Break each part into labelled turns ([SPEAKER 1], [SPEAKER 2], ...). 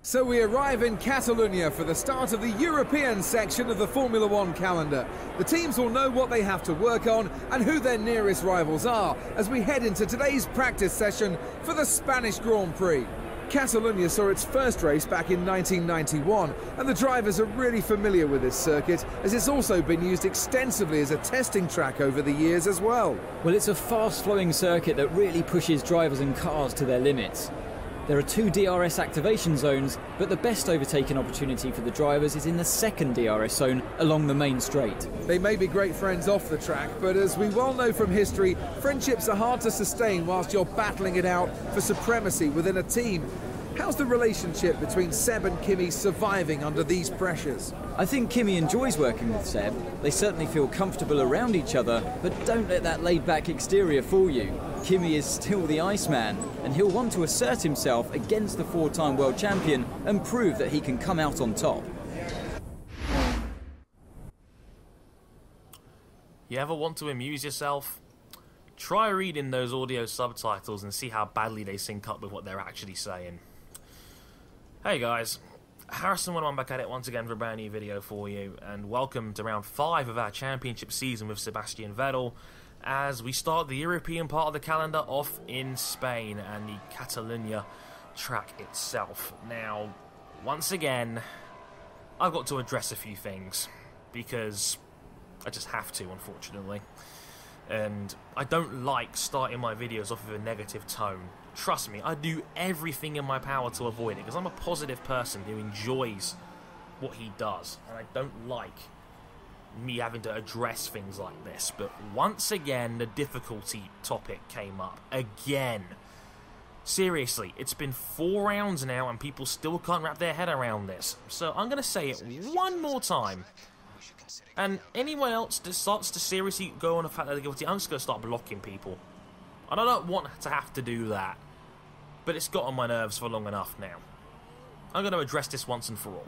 [SPEAKER 1] So we arrive in Catalonia for the start of the European section of the Formula One calendar. The teams will know what they have to work on and who their nearest rivals are as we head into today's practice session for the Spanish Grand Prix. Catalonia saw its first race back in 1991, and the drivers are really familiar with this circuit as it's also been used extensively as a testing track over the years as well.
[SPEAKER 2] Well, it's a fast-flowing circuit that really pushes drivers and cars to their limits. There are 2 DRS activation zones, but the best overtaking opportunity for the drivers is in the second DRS zone along the main straight.
[SPEAKER 1] They may be great friends off the track, but as we well know from history, friendships are hard to sustain whilst you're battling it out for supremacy within a team. How's the relationship between Seb and Kimi surviving under these pressures?
[SPEAKER 2] I think Kimi enjoys working with Seb. They certainly feel comfortable around each other, but don't let that laid-back exterior fool you. Kimi is still the Iceman, and he'll want to assert himself against the 4-time world champion and prove that he can come out on top.
[SPEAKER 3] You ever want to amuse yourself? Try reading those audio subtitles and see how badly they sync up with what they're actually saying. Hey guys, Harrison1 back at it once again for a brand new video for you, and welcome to round 5 of our championship season with Sebastian Vettel as we start the European part of the calendar off in Spain and the Catalonia track itself. Now, once again, I've got to address a few things because I just have to, unfortunately. And I don't like starting my videos off with a negative tone. Trust me, I do everything in my power to avoid it because I'm a positive person who enjoys what he does, and I don't like me having to address things like this. But once again, the difficulty topic came up again. Seriously, it's been 4 rounds now and people still can't wrap their head around this. So I'm going to say it one more time. And anyone else that starts to seriously go on the fact that they're guilty, I'm just going to start blocking people. And I don't want to have to do that. But it's got on my nerves for long enough now. I'm going to address this once and for all.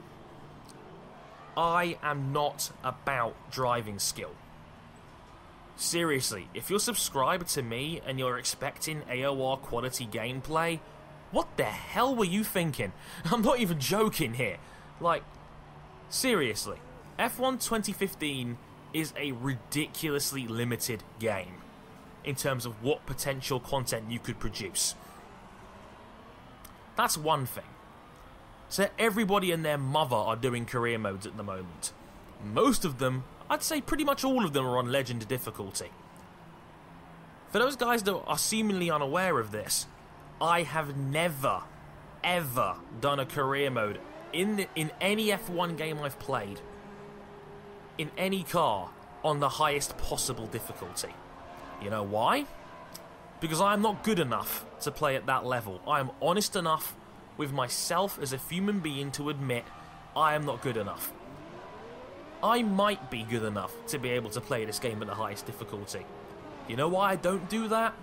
[SPEAKER 3] I am not about driving skill. Seriously, if you're subscribed to me and you're expecting AOR quality gameplay, what the hell were you thinking? I'm not even joking here. Like, seriously. F1 2015 is a ridiculously limited game in terms of what potential content you could produce. That's one thing. So everybody and their mother are doing career modes at the moment. Most of them, I'd say pretty much all of them, are on legend difficulty. For those guys that are seemingly unaware of this, I have never, ever done a career mode in any F1 game I've played, in any car, on the highest possible difficulty. You know why? Because I'm not good enough to play at that level. I am honest enough with myself as a human being to admit I am not good enough. I might be good enough to be able to play this game at the highest difficulty. You know why I don't do that?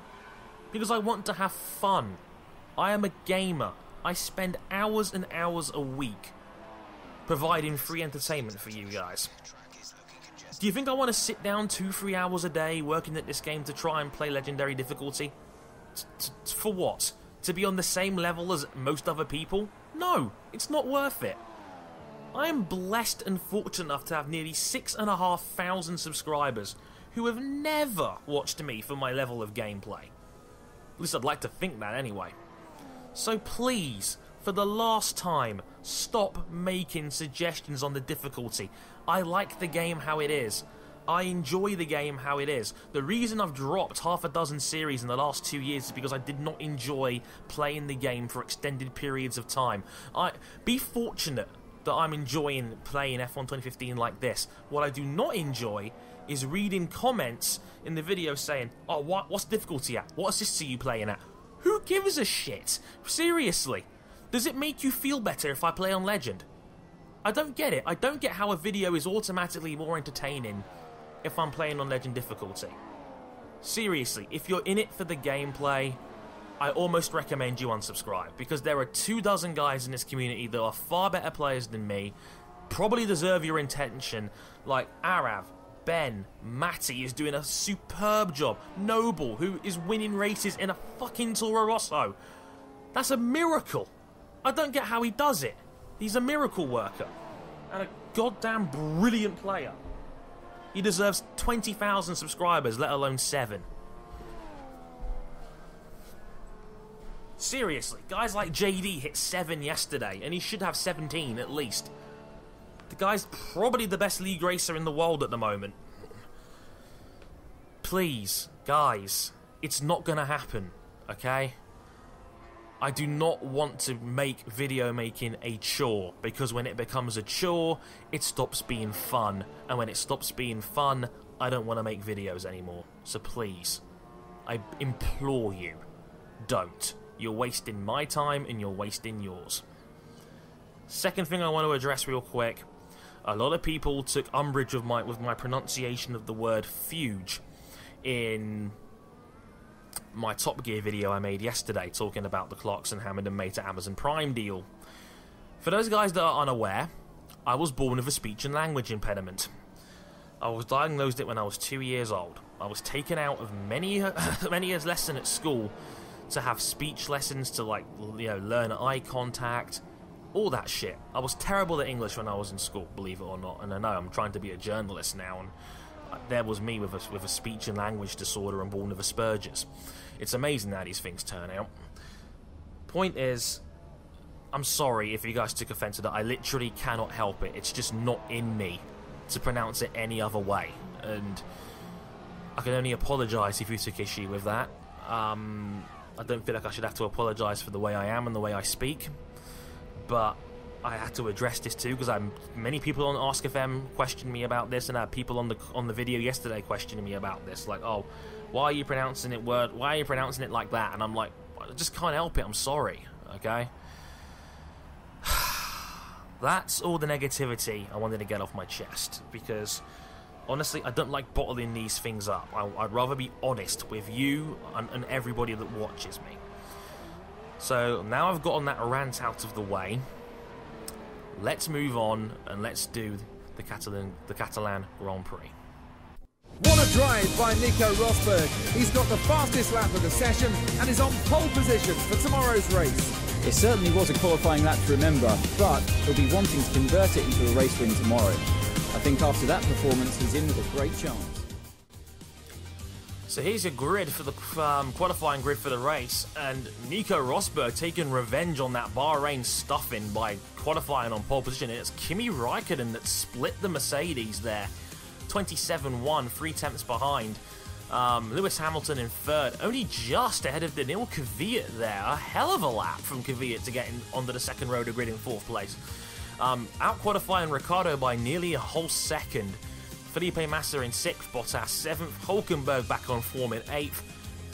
[SPEAKER 3] Because I want to have fun. I am a gamer. I spend hours and hours a week providing free entertainment for you guys. Do you think I want to sit down 2-3 hours a day working at this game to try and play legendary difficulty? For what? To be on the same level as most other people? No, it's not worth it. I am blessed and fortunate enough to have nearly 6,500 subscribers who have never watched me for my level of gameplay. At least I'd like to think that anyway. So please, for the last time, stop making suggestions on the difficulty. I like the game how it is. I enjoy the game how it is. The reason I've dropped half a dozen series in the last 2 years is because I did not enjoy playing the game for extended periods of time. Be fortunate that I'm enjoying playing F1 2015 like this. What I do not enjoy is reading comments in the video saying, oh, what's the difficulty at? What assists are you playing at? Who gives a shit? Seriously. Does it make you feel better if I play on Legend? I don't get it. I don't get how a video is automatically more entertaining if I'm playing on Legend difficulty. Seriously, if you're in it for the gameplay, I almost recommend you unsubscribe, because there are 24 guys in this community that are far better players than me, probably deserve your attention, like Arav, Ben, Matty is doing a superb job, Noble, who is winning races in a fucking Toro Rosso. That's a miracle. I don't get how he does it. He's a miracle worker and a goddamn brilliant player. He deserves 20,000 subscribers, let alone 7. Seriously, guys like JD hit 7 yesterday, and he should have 17 at least. The guy's probably the best league racer in the world at the moment. Please, guys, it's not gonna happen, okay? I do not want to make video making a chore, because when it becomes a chore, it stops being fun. And when it stops being fun, I don't want to make videos anymore. So please, I implore you, don't. You're wasting my time and you're wasting yours. Second thing I want to address real quick. A lot of people took umbrage with my pronunciation of the word fuge in my Top Gear video I made yesterday, talking about the Clarkson Hamilton made to Amazon Prime deal. For those guys that are unaware, I was born with a speech and language impediment. I was diagnosed it when I was 2 years old. I was taken out of many years lesson at school to have speech lessons, to learn eye contact, all that shit. I was terrible at English when I was in school, believe it or not. And I know I'm trying to be a journalist now, and there was me with a speech and language disorder and born with Asperger's. It's amazing how these things turn out. Point is, I'm sorry if you guys took offense to that. I literally cannot help it. It's just not in me to pronounce it any other way. And I can only apologise if you took issue with that. I don't feel like I should have to apologise for the way I am and the way I speak. But I had to address this too, because many people on Ask FM questioned me about this, and I had people on the video yesterday questioning me about this, like, oh, why are you pronouncing it like that? And I'm like, I just can't help it, I'm sorry, okay? That's all the negativity I wanted to get off my chest, because honestly, I don't like bottling these things up. I'd rather be honest with you and everybody that watches me. So now I've gotten that rant out of the way, let's move on and let's do the Catalan Grand Prix.
[SPEAKER 1] What a drive by Nico Rosberg. He's got the fastest lap of the session and is on pole position for tomorrow's race.
[SPEAKER 2] It certainly was a qualifying lap to remember, but he'll be wanting to convert it into a race win tomorrow. I think after that performance, he's in with a great chance.
[SPEAKER 3] So here's your grid for the qualifying grid for the race, and Nico Rosberg taking revenge on that Bahrain stuffing by qualifying on pole position. It's Kimi Raikkonen that split the Mercedes there, 27-1, 3 tenths behind. Lewis Hamilton in third, only just ahead of Daniil Kvyat there. A hell of a lap from Kvyat to get onto the second rotor grid in 4th place. Out qualifying Ricciardo by nearly a whole second. Felipe Massa in 6th, Bottas 7th, Hulkenberg back on form in 8th,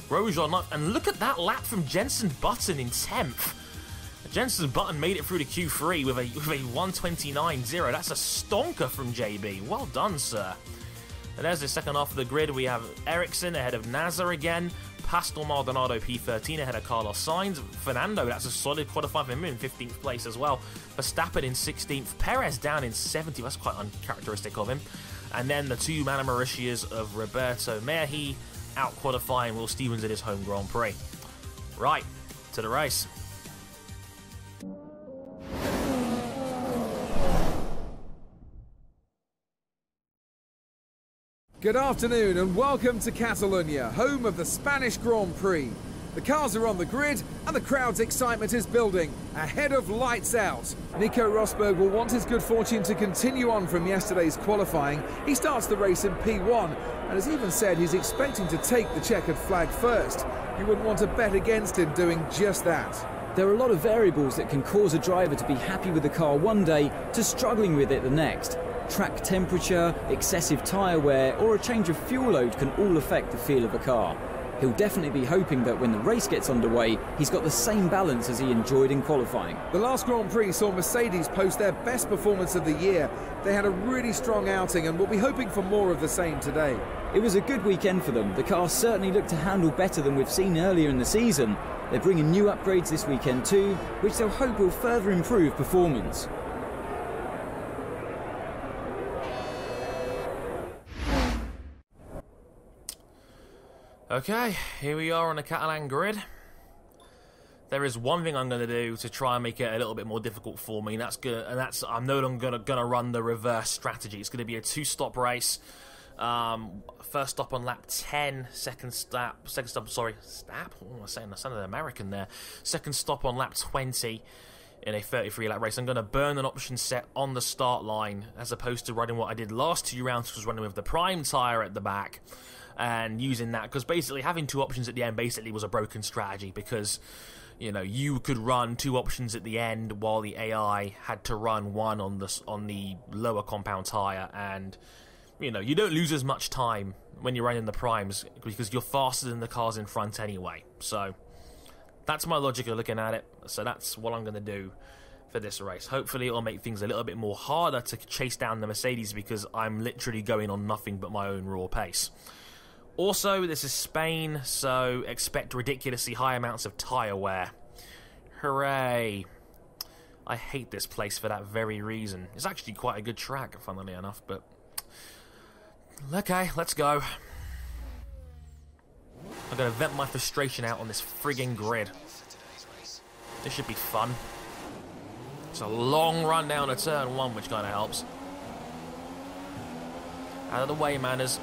[SPEAKER 3] Grosjean 9th, and look at that lap from Jenson Button in 10th. Jenson Button made it through to Q3 with a 1:29.0. That's a stonker from JB. Well done, sir. And there's the second half of the grid. We have Ericsson ahead of Nasser again, Pastor Maldonado P13 ahead of Carlos Sainz, Fernando, that's a solid qualifying for him in 15th place as well, Verstappen in 16th, Perez down in 70th, that's quite uncharacteristic of him. And then the two Mana Mauritius of Roberto Merhi out qualifying Will Stevens in his home Grand Prix. Right, to the race.
[SPEAKER 1] Good afternoon and welcome to Catalonia, home of the Spanish Grand Prix. The cars are on the grid and the crowd's excitement is building ahead of lights out. Nico Rosberg will want his good fortune to continue on from yesterday's qualifying. He starts the race in P1 and has even said he's expecting to take the checkered flag first. You wouldn't want to bet against him doing just that.
[SPEAKER 2] There are a lot of variables that can cause a driver to be happy with the car one day to struggling with it the next. Track temperature, excessive tyre wear or a change of fuel load can all affect the feel of a car. He'll definitely be hoping that when the race gets underway, he's got the same balance as he enjoyed in qualifying.
[SPEAKER 1] The last Grand Prix saw Mercedes post their best performance of the year. They had a really strong outing and we'll be hoping for more of the same today.
[SPEAKER 2] It was a good weekend for them. The car certainly looked to handle better than we've seen earlier in the season. They're bringing new upgrades this weekend too, which they'll hope will further improve performance.
[SPEAKER 3] Okay, here we are on the Catalan grid. there is one thing I'm going to do to try and make it a little bit more difficult for me, and I'm no longer going to run the reverse strategy. It's going to be a 2-stop race. First stop on lap 10, second stop, sorry, what am I saying? I sounded American there. Second stop on lap 20 in a 33 lap race. I'm going to burn an option set on the start line, as opposed to running what I did last 2 rounds, which was running with the prime tyre at the back, and using that, because basically having 2 options at the end basically was a broken strategy, because you know, you could run 2 options at the end while the AI had to run 1 on the lower compound tyre, and you know, you don't lose as much time when you're running the primes because you're faster than the cars in front anyway. So that's my logic of looking at it. So that's what I'm going to do for this race. Hopefully it'll make things a little bit more harder to chase down the Mercedes, because I'm literally going on nothing but my own raw pace. Also, this is Spain, so expect ridiculously high amounts of tyre wear. Hooray! I hate this place for that very reason. It's actually quite a good track, funnily enough, but okay, let's go. I'm going to vent my frustration out on this frigging grid. This should be fun. It's a long run down to turn 1, which kind of helps. Out of the way, manners.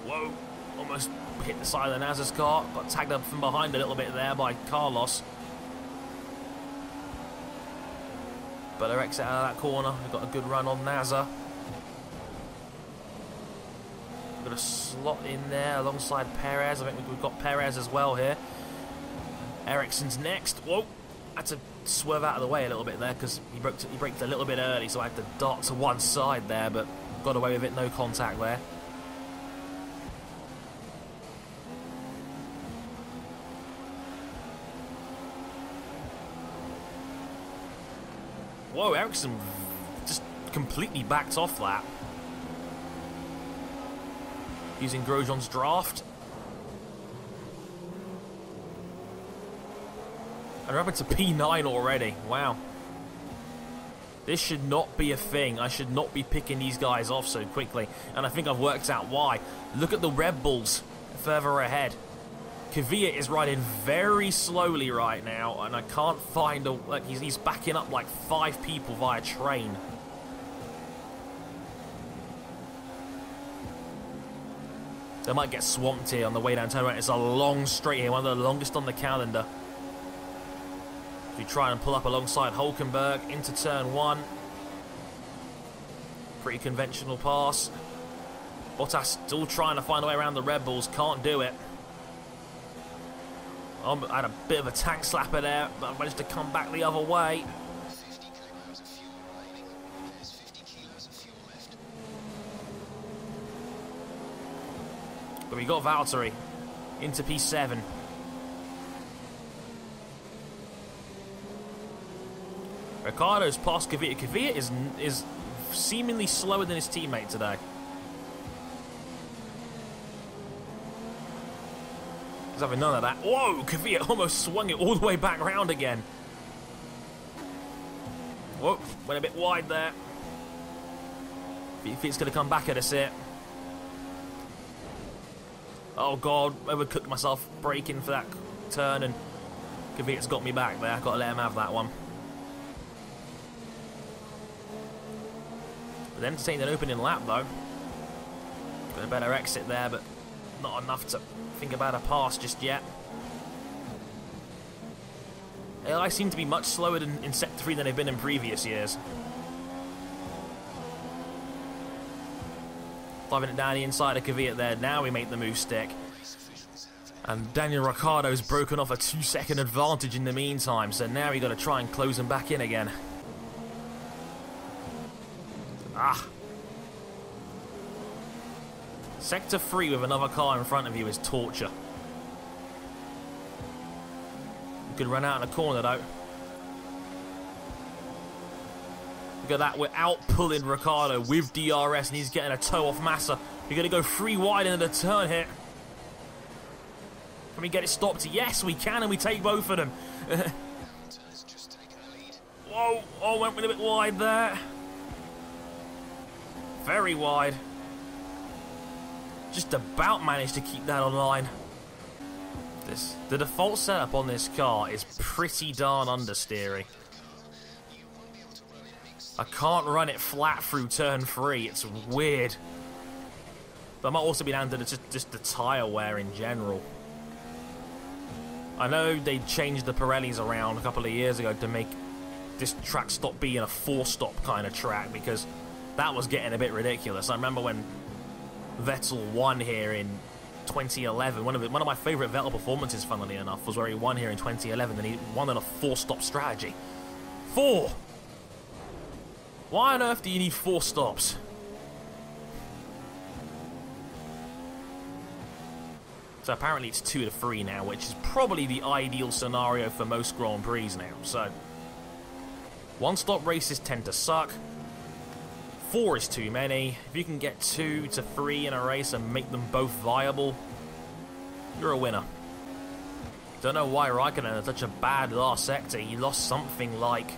[SPEAKER 3] Whoa, almost hit the side of the Nas's car. Got tagged up from behind a little bit there by Carlos. Better exit out of that corner. We've got a good run on NASA. We've got a slot in there alongside Perez. I think we've got Perez as well here. Ericsson's next. Whoa, had to swerve out of the way a little bit there because he braked a little bit early, so I had to dart to one side there, but got away with it. No contact there. Whoa, Ericsson just completely backed off that. Using Grosjean's draft. And we're up into P9 already. Wow. This should not be a thing. I should not be picking these guys off so quickly. And I think I've worked out why. Look at the Red Bulls further ahead. Kvyat is riding very slowly right now, and I can't find a... Like, he's backing up like 5 people via train. They might get swamped here on the way down turn. It's a long straight here, one of the longest on the calendar. We try and pull up alongside Hulkenberg into turn 1. Pretty conventional pass. Bottas still trying to find a way around the Red Bulls, can't do it. I had a bit of a tank slapper there, but I managed to come back the other way.
[SPEAKER 4] 50 kilograms of fuel remaining. There's 50 kilos of fuel left.
[SPEAKER 3] But we got Valtteri into P7. Ricciardo's past Kvyat. Kvyat is seemingly slower than his teammate today. He's having none of that. Whoa, Kvyat almost swung it all the way back round again. Whoa, went a bit wide there. Kvyat's going to come back at us here. Oh god, overcooked myself braking for that turn, and Kvyat's got me back there. I've got to let him have that one. But entertaining an opening lap though. Got a better exit there, but not enough to think about a pass just yet. AI seem to be much slower in Sector 3 than they've been in previous years. Driving it down the inside of Kvyat there. Now we make the move stick. And Daniel Ricciardo's broken off a 2-second advantage in the meantime, so now we got to try and close him back in again. Ah. Sector 3 with another car in front of you is torture. You could run out in a corner though. Look at that, we're out pulling Ricciardo with DRS, and he's getting a toe off Massa. We're going to go 3 wide into the turn here. Can we get it stopped? Yes, we can, and we take both of them. Whoa, oh, went a bit wide there. Very wide. Just about managed to keep that online. The default setup on this car is pretty darn understeery. I can't run it flat through turn 3, it's weird. But it might also be down to just the tyre wear in general. I know they changed the Pirellis around a couple of years ago to make this track stop being a 4-stop kind of track, because that was getting a bit ridiculous. I remember when Vettel won here in 2011. One of my favourite Vettel performances, funnily enough, was where he won here in 2011, and he won on a 4-stop strategy. 4! Why on earth do you need 4 stops? So apparently it's 2 to 3 now, which is probably the ideal scenario for most Grand Prix now. So 1-stop races tend to suck. 4 is too many. If you can get 2 to 3 in a race and make them both viable, you're a winner. Don't know why Raikkonen had such a bad last sector. He lost something like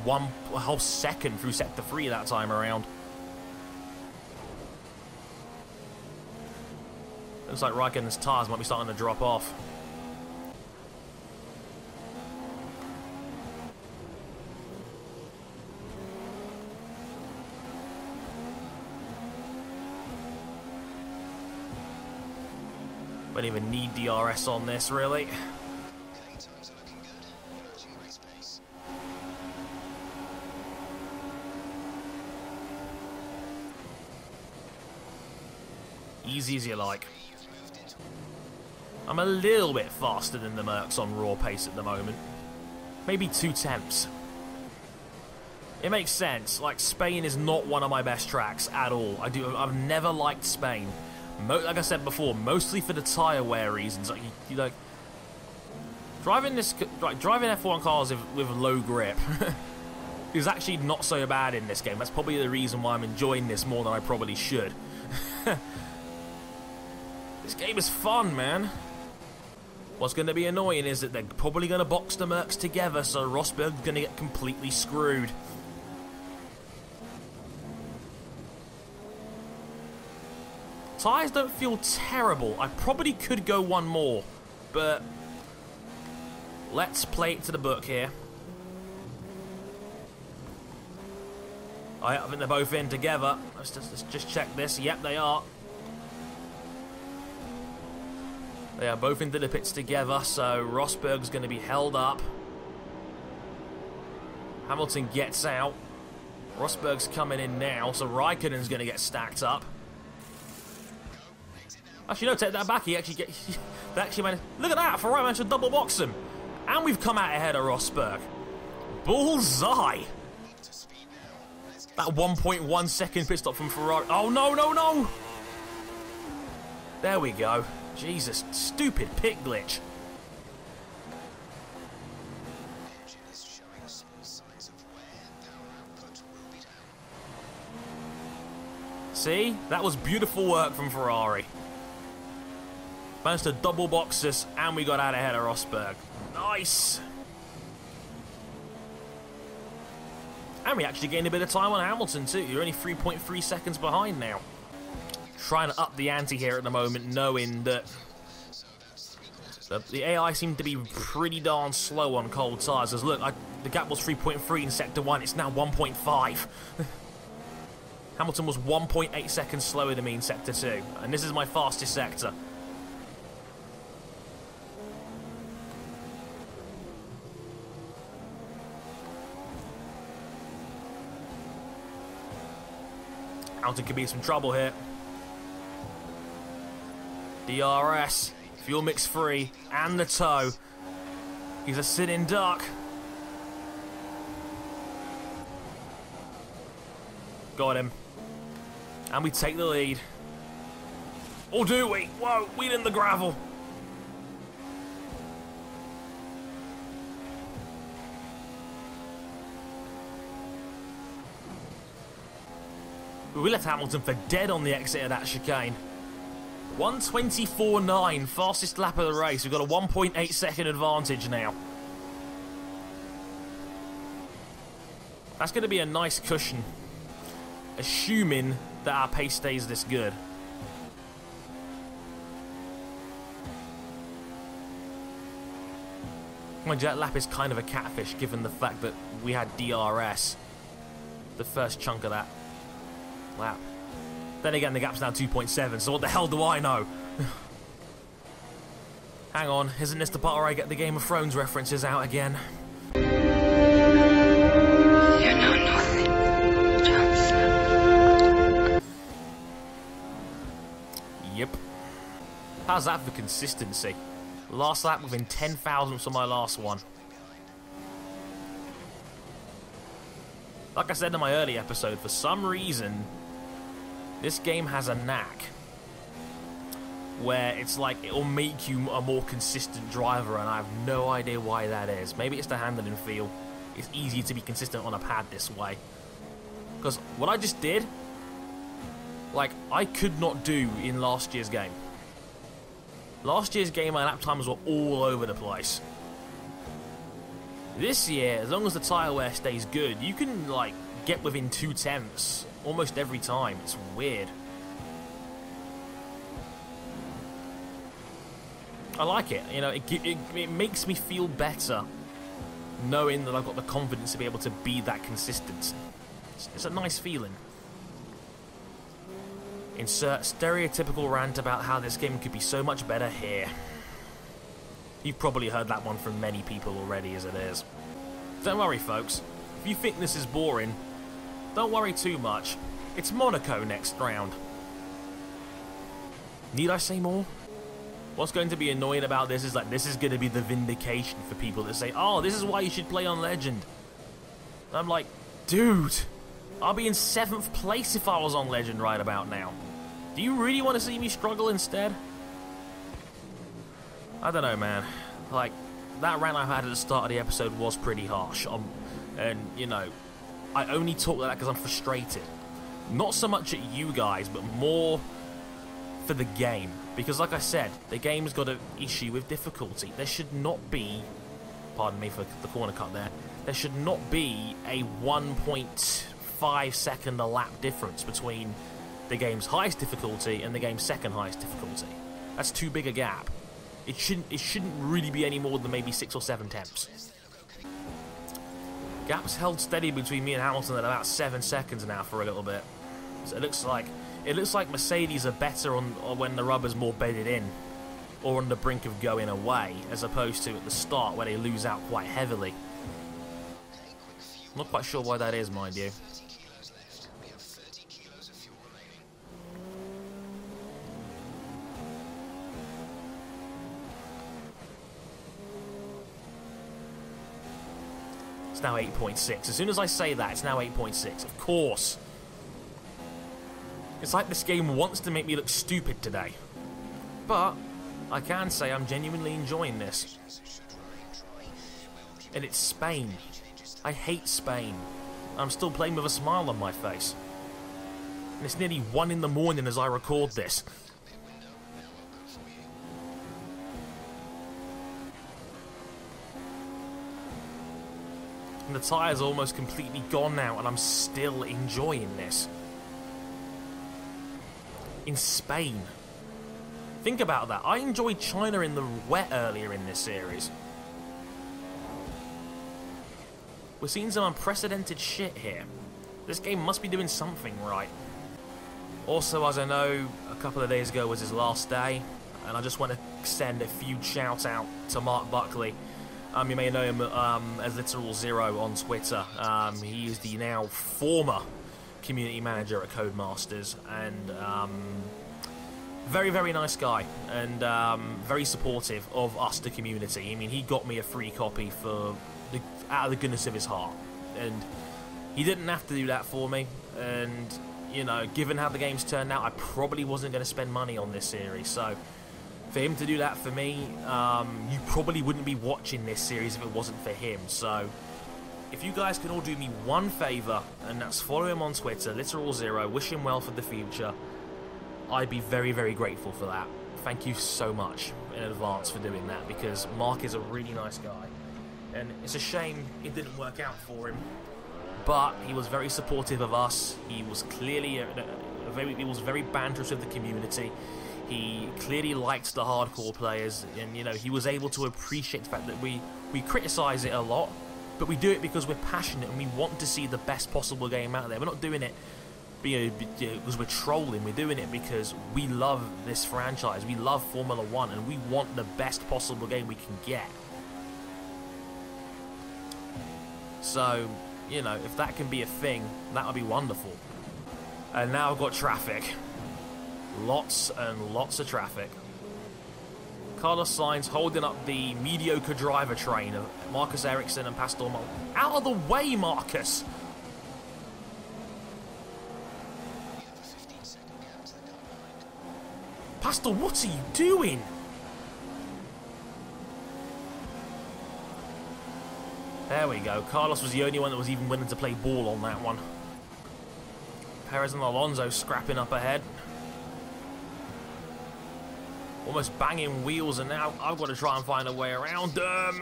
[SPEAKER 3] a whole second through sector 3 that time around. Looks like Raikkonen's tyres might be starting to drop off. Don't even need DRS on this, really. Easy as you like. I'm a little bit faster than the Mercs on raw pace at the moment. Maybe 2 tenths. It makes sense. Like, Spain is not one of my best tracks at all. I've never liked Spain. Like I said before, mostly for the tyre wear reasons. Like, like driving F1 cars with low grip is actually not so bad in this game. That's probably the reason why I'm enjoying this more than I probably should. This game is fun, man. What's going to be annoying is that they're probably going to box the Mercs together, so Rosberg's going to get completely screwed. Tyres don't feel terrible. I probably could go one more, but let's play it to the book here. I think they're both in together. Let's just check this. Yep, they are. They are both into the pits together, so Rosberg's going to be held up. Hamilton gets out. Rosberg's coming in now, so Raikkonen's going to get stacked up. Actually, no, take that back. They actually managed. Look at that! Ferrari managed to double box him, and we've come out ahead of Rosberg. Bullseye! That 1.1 second pit stop from Ferrari. Oh no, no, no! There we go. Jesus, stupid pit glitch. See? That was beautiful work from Ferrari. Managed to double box us, and we got out ahead of Rosberg. Nice! And we actually gained a bit of time on Hamilton too. You're only 3.3 seconds behind now. Trying to up the ante here at the moment, knowing that the AI seemed to be pretty darn slow on cold tyres. As look, the gap was 3.3 in sector 1, it's now 1.5. Hamilton was 1.8 seconds slower than me in sector 2, and this is my fastest sector. Hamilton could be in some trouble here. DRS, fuel mix free, and the tow. He's a sitting duck. Got him. And we take the lead. Or do we? Whoa, we're in the gravel. We left Hamilton for dead on the exit of that chicane. 1:24.9, fastest lap of the race. We've got a 1.8 second advantage now. That's going to be a nice cushion, assuming that our pace stays this good. My jet lap is kind of a catfish given the fact that we had DRS the first chunk of that lap. Then again, the gap's now 2.7, so what the hell do I know? Hang on, isn't this the part where I get the Game of Thrones references out again?
[SPEAKER 5] You know nothing, Chancellor.
[SPEAKER 3] Yep. How's that for consistency? Last lap within 10 thousandths of my last one. Like I said in my early episode, for some reason, this game has a knack where it's like it'll make you a more consistent driver, and I have no idea why that is. Maybe it's the handling feel. It's easier to be consistent on a pad this way. Because what I just did, like, I could not do in last year's game. Last year's game, my lap times were all over the place. This year, as long as the tyre wear stays good, you can, like, get within 2/10 almost every time. It's weird. I like it. You know, it makes me feel better knowing that I've got the confidence to be able to be that consistent. It's a nice feeling. Insert stereotypical rant about how this game could be so much better here. You've probably heard that one from many people already as it is. Don't worry, folks. If you think this is boring, don't worry too much. It's Monaco next round. Need I say more? What's going to be annoying about this is like, this is going to be the vindication for people that say, oh, this is why you should play on Legend. And I'm like, dude, I'll be in 7th place if I was on Legend right about now. Do you really want to see me struggle instead? I don't know, man. Like, that rant I had at the start of the episode was pretty harsh. And, you know, I only talk like that because I'm frustrated. Not so much at you guys, but more for the game. Because, like I said, the game's got an issue with difficulty. There should not be, pardon me for the corner cut there, there should not be a 1.5 second a lap difference between the game's highest difficulty and the game's second highest difficulty. That's too big a gap. It shouldn't really be any more than maybe 6 or 7 tenths. Gap's held steady between me and Hamilton at about 7 seconds now for a little bit. So it looks like Mercedes are better on when the rubber's more bedded in, or on the brink of going away, as opposed to at the start where they lose out quite heavily. I'm not quite sure why that is, mind you. It's now 8.6. As soon as I say that, it's now 8.6. Of course. It's like this game wants to make me look stupid today. But I can say I'm genuinely enjoying this. And it's Spain. I hate Spain. I'm still playing with a smile on my face. And it's nearly 1 in the morning as I record this. And the tyre's almost completely gone now, and I'm still enjoying this. In Spain. Think about that. I enjoyed China in the wet earlier in this series. We're seeing some unprecedented shit here. This game must be doing something right. Also, as I know, a couple of days ago was his last day, and I just want to send a huge shout out to Mark Buckley. You may know him as Literal Zero on Twitter. He is the now former community manager at Codemasters, and very, very nice guy, and very supportive of us, the community. I mean, he got me a free copy out of the goodness of his heart, and he didn't have to do that for me. And, you know, given how the game's turned out, I probably wasn't going to spend money on this series, so for him to do that for me, you probably wouldn't be watching this series if it wasn't for him. So if you guys can all do me one favour, and that's follow him on Twitter, Literal Zero, wish him well for the future, I'd be very, very grateful for that. Thank you so much in advance for doing that, because Mark is a really nice guy, and it's a shame it didn't work out for him. but he was very supportive of us. He was clearly he was very banterous with the community. He clearly liked the hardcore players, and you know, he was able to appreciate the fact that we criticise it a lot, but we do it because we're passionate and we want to see the best possible game out there. We're not doing it because we're trolling. We're doing it because we love this franchise. We love Formula 1 and we want the best possible game we can get. So, you know, if that can be a thing, that would be wonderful. And now I've got traffic. Lots and lots of traffic. Carlos Sainz holding up the mediocre driver train of Marcus Ericsson and Pastor Maldonado. Out of the way, Marcus! Pastor, what are you doing? There we go. Carlos was the only one that was even willing to play ball on that one. Perez and Alonso scrapping up ahead. Almost banging wheels, and now I've got to try and find a way around them.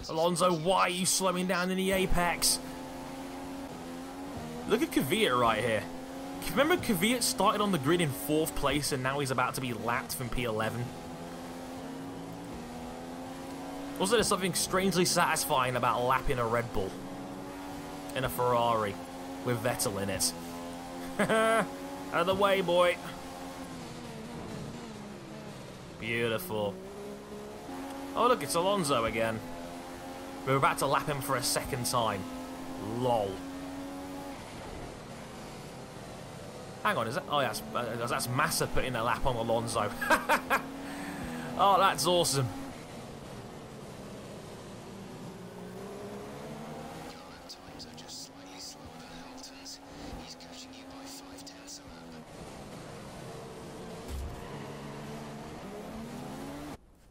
[SPEAKER 3] Alonso, why are you slowing down in the apex? Look at Kvyat right here. Remember Kvyat started on the grid in 4th place and now he's about to be lapped from P11? Also, there's something strangely satisfying about lapping a Red Bull in a Ferrari with Vettel in it. Out of the way, boy. Beautiful. Oh, look, it's Alonso again. We're about to lap him for a 2nd time. Lol. Hang on, is that... Oh, yeah, that's Massa putting a lap on Alonso. Oh, that's awesome.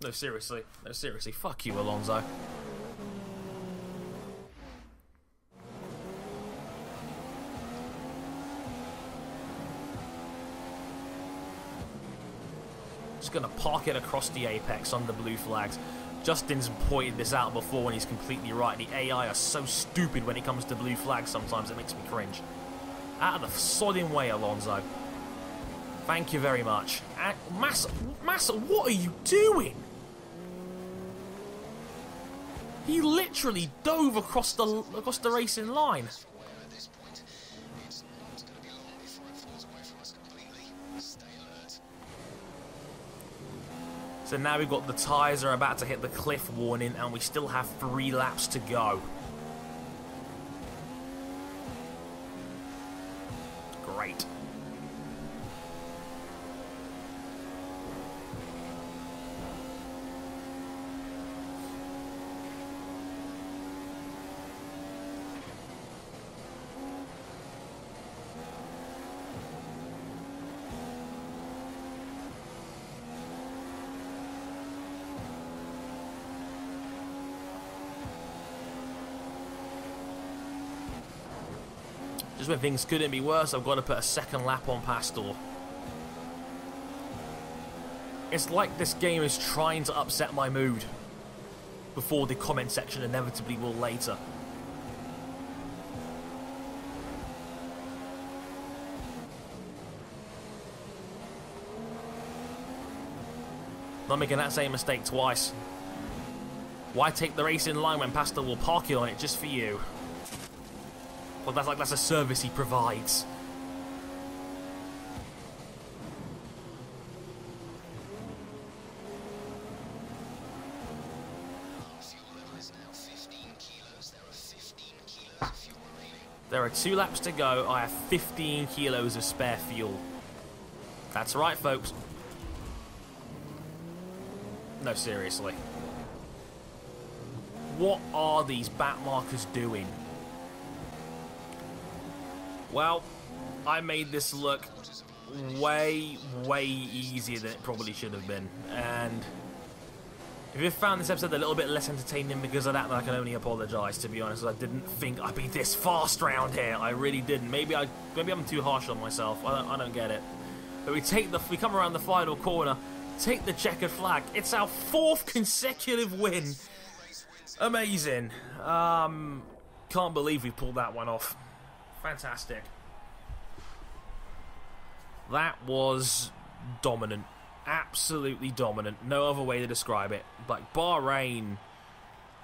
[SPEAKER 3] No, seriously. No, seriously. Fuck you, Alonso. Just gonna park it across the apex under blue flags. Justin's pointed this out before and he's completely right. The AI are so stupid when it comes to blue flags sometimes, it makes me cringe. Out of the sodding way, Alonso. Thank you very much. Massa, what are you doing? He literally dove across the racing line. So now we've got the tyres are about to hit the cliff warning and we still have 3 laps to go. Great. Just when things couldn't be worse, I've got to put a 2nd lap on Pastor. It's like this game is trying to upset my mood before the comment section inevitably will later. Not making that same mistake twice. Why take the race in line when Pastor will park you on it just for you? Well, that's a service he provides. There are 2 laps to go. I have 15 kilos of spare fuel. That's right, folks. No, seriously. What are these back markers doing? Well, I made this look way, way easier than it probably should have been. And if you found this episode a little bit less entertaining because of that, then I can only apologise, to be honest. I didn't think I'd be this fast round here. I really didn't. Maybe I'm too harsh on myself. I don't get it. But we come around the final corner, take the checkered flag. It's our 4th consecutive win. Amazing. Can't believe we pulled that one off. Fantastic. That was dominant. Absolutely dominant. No other way to describe it. Like, Bahrain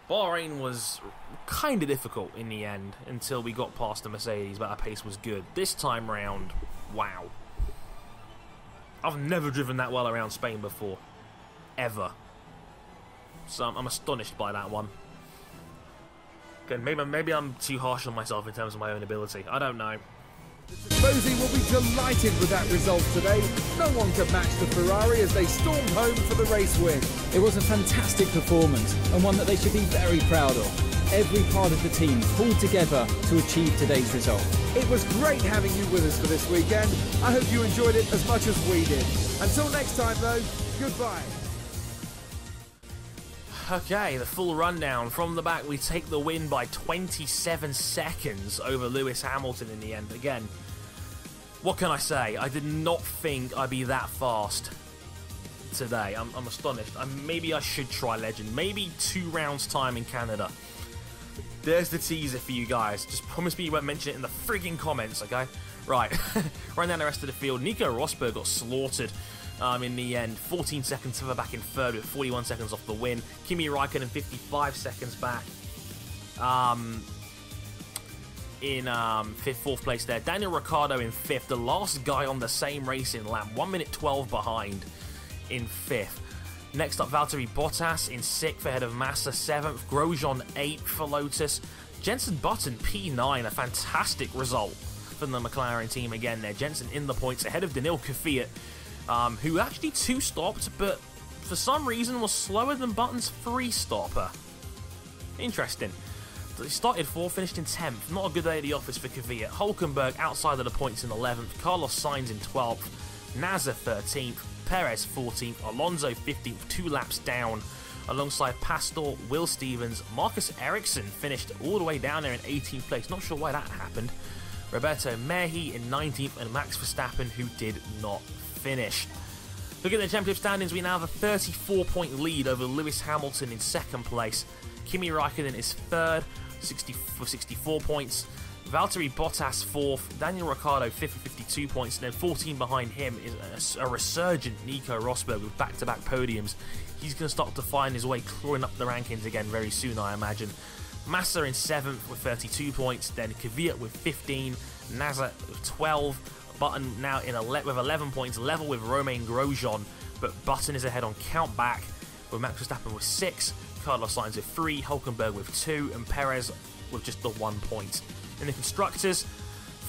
[SPEAKER 3] was kind of difficult in the end until we got past the Mercedes, but our pace was good. This time round, wow. I've never driven that well around Spain before. Ever. So I'm astonished by that one. Okay, maybe I'm too harsh on myself in terms of my own ability. I don't know.
[SPEAKER 1] Tifosi will be delighted with that result today. No one could match the Ferrari as they stormed home for the race win.
[SPEAKER 2] It was a fantastic performance and one that they should be very proud of. Every part of the team pulled together to achieve today's result.
[SPEAKER 1] It was great having you with us for this weekend. I hope you enjoyed it as much as we did. Until next time though, goodbye.
[SPEAKER 3] Okay, the full rundown. From the back, we take the win by 27 seconds over Lewis Hamilton in the end. Again, what can I say? I did not think I'd be that fast today. I'm astonished. Maybe I should try Legend. Maybe 2 rounds time in Canada. There's the teaser for you guys. Just promise me you won't mention it in the frigging comments, okay? Right, running down the rest of the field. Nico Rosberg got slaughtered in the end. 14 seconds further back in third with 41 seconds off the win. Kimi Raikkonen 55 seconds back in fourth place there. Daniel Ricciardo in fifth, the last guy on the same racing lap, 1 minute 12 behind in fifth. Next up, Valtteri Bottas in sixth ahead of Massa, 7th. Grosjean 8th for Lotus. Jenson Button P9, a fantastic result from the McLaren team again there. Jenson in the points ahead of Daniil Kvyat, who actually 2-stopped, but for some reason was slower than Button's 3-stopper. Interesting. He started 4th, finished in 10th. Not a good day at the office for Kvyat. Hulkenberg outside of the points in 11th. Carlos Sainz in 12th. Nasser 13th. Perez 14th. Alonso 15th, 2 laps down. Alongside Pastor, Will Stevens. Marcus Ericsson finished all the way down there in 18th place. Not sure why that happened. Roberto Mehi in 19th. And Max Verstappen, who did not finish. Looking at the championship standings, we now have a 34-point lead over Lewis Hamilton in 2nd place. Kimi Raikkonen is 3rd with 64 points. Valtteri Bottas 4th. Daniel Ricciardo 5th with 52 points. And then 14 behind him is a resurgent Nico Rosberg with back-to-back podiums. He's going to start to find his way clawing up the rankings again very soon, I imagine. Massa in 7th with 32 points. Then Kvyat with 15. Nasser with 12. Button now with 11 points, level with Romain Grosjean, but Button is ahead on count back with Max Verstappen with 6, Carlos Sainz with 3, Hulkenberg with 2, and Perez with just the 1 point. In the Constructors,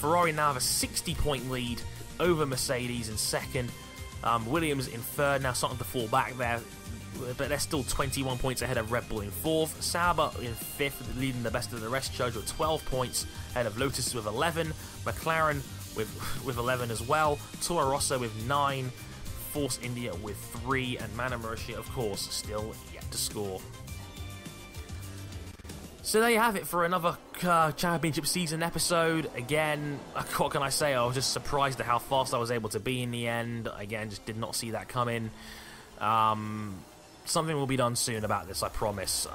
[SPEAKER 3] Ferrari now have a 60-point lead over Mercedes in 2nd, Williams in 3rd, now starting to fall back there, but they're still 21 points ahead of Red Bull in 4th, Sauber in 5th, leading the best of the rest judge with 12 points, ahead of Lotus with 11, McLaren with 11 as well, Toro Rosso with 9, Force India with 3, and Mana Mauritius, of course, still yet to score. So there you have it for another championship season episode. Again, what can I say? I was just surprised at how fast I was able to be in the end. Again, just did not see that coming. Something will be done soon about this, I promise.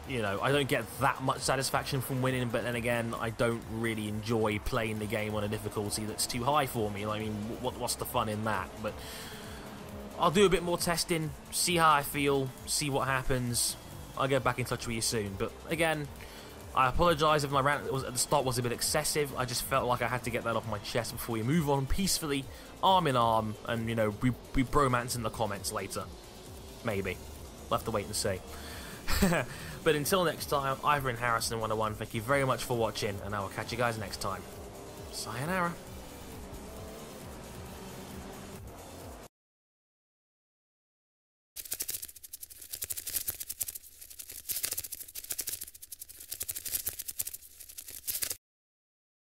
[SPEAKER 3] You know, I don't get that much satisfaction from winning, but then again, I don't really enjoy playing the game on a difficulty that's too high for me. I mean, what's the fun in that? But I'll do a bit more testing, see how I feel, see what happens. I'll get back in touch with you soon. But again, I apologise if my rant at the start was a bit excessive. I just felt like I had to get that off my chest before we move on peacefully, arm in arm, and, you know, we bromance in the comments later. Maybe. We'll have to wait and see. But until next time, I've been Harrison101. Thank you very much for watching, and I will catch you guys next time. Sayonara.